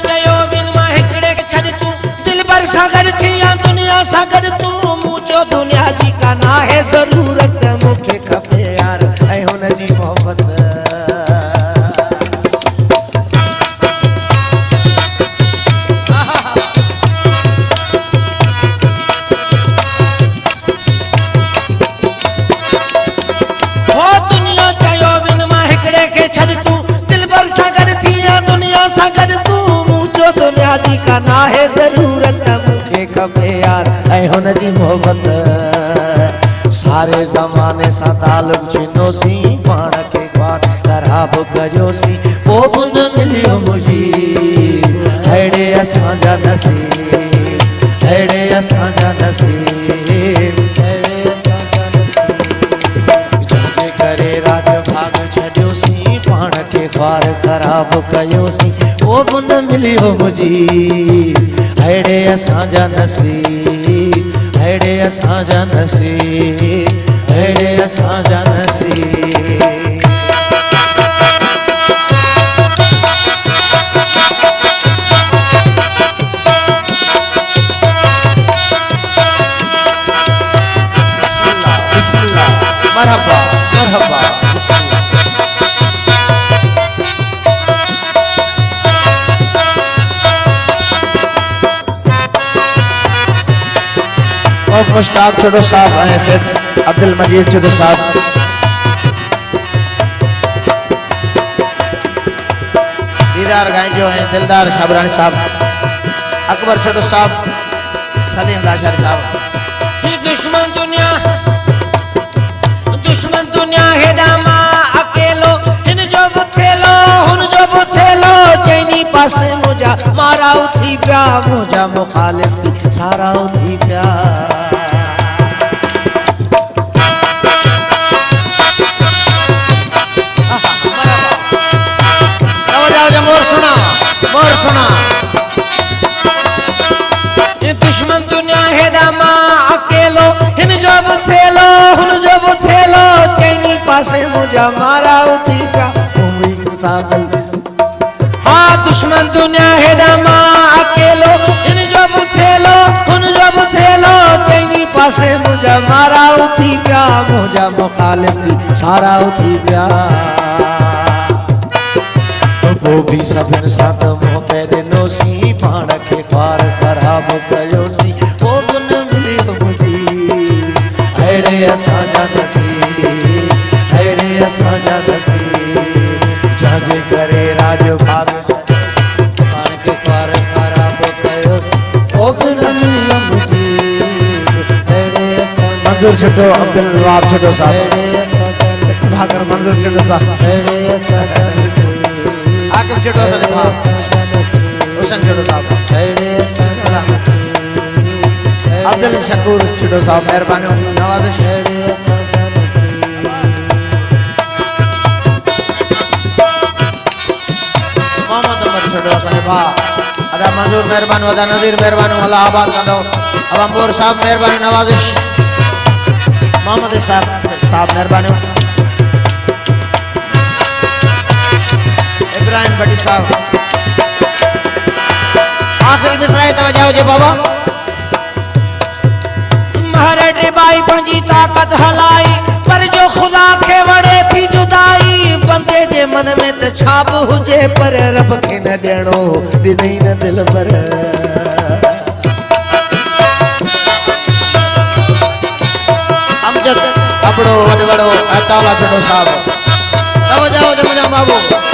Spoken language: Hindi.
चयो बिन मां हिकड़े के छड़ तू दिल भर सागर थी या दुनिया सागर तू मुझो दुनिया जी का ना है जरूरत मुखे खपे यार ऐ हुन जी मोहब्बत जी का ना है जरूरत मुखे खपे यार ऐ हुन जी मोहब्बत सारे जमाने सा ताल्लुक छिनोसी पाण के पाठ खराब कयोसी पोइ बि न मिलियो मुझी अहिड़े असांजा नसीब अहिड़े असांजा नसीब अहिड़े असांजा नसीब जंहिंजे करे राज भाग छॾियोसीं पाण के ख्वार खराब कयोसीं वो बि न मिलियो मुझी अहिड़े असांजा नसीब अहिड़े असांजा नसीब अहिड़े असांजा नसीब बिस्मिल्लाह मरहबा मरहबा बिस्मिल्लाह और मुश्ताक छोटो साहब ऐं सेठ अब्दुल मजीद छोटो साहब दीदार गांजो हैं दिलदार शाबरानी साहब अकबर छोटो साहब सलीम लाशारी साहब ये दुश्मन दुनिया हेडा मां अकेलो इन जो बुथेलो हुन जो बुथेलो चैनी पासे मुझा मारा उथी पिया मुझा मुखालिफ थी सारा उथी पिया मोर सुना ये दुश्मन दुनिया हेडा मां अकेलो हिन जो बुथेलो हुन जो बुथेलो चैनी पासे मुझा मारा उथी पिया उम्री सागल हाँ दुश्मन दुनिया हेडा मां अकेलो हिन जो बुथेलो हुन जो बुथेलो चैनी पासे मुझा मारा उथी पिया मुझा मुखालिफ थी सारा उथी पिया वो भी सभिन साथ मोह पे ॾिनोसीं पाण खे ख्वार ख़राब कयोसीं वो बि न मिलियो मुझी अहिड़े असांजा नसीब अहिड़े असांजा नसीब जंहिंजे करे राज भाग पाण खे ख्वार ख़राब कयो वो बि न मिलियो मुझी अहिड़े असांजा मंज़ूर छोटो अब्दुल वहाब छोटो साहब अहिड़े असांजा भागर मंज़ूर छोटो साहब अहिड़े असांजा आकिब छोटो साहब हुसैन छोटो साहब अब्दुल शकूर छोटो साहब मेहरबानी नवाजिश मोहम्मद उमर छोटो साहब अदा मंजूर मेहरबानी अदा नजीर मेहरबानी अल्लाह आबाद कंदो अब अंबोर साहब मेहरबानी नवाजिश मोहम्मद साहब मेहरबानी इब्राहिम भट्टी साहब आखिरी मिसरा तवज्जो जे बाबा महाराज बाई पंजी ताकत हलाई पर जो खुदा के वड़े थी जुदाई बंदे जे मन में त छाप हुजे पर रब के न देणो दिनई न दिल पर अमजद अपड़ो वड वड़ो अताला छोटो साहब तवज्जो जे मुजा बाबू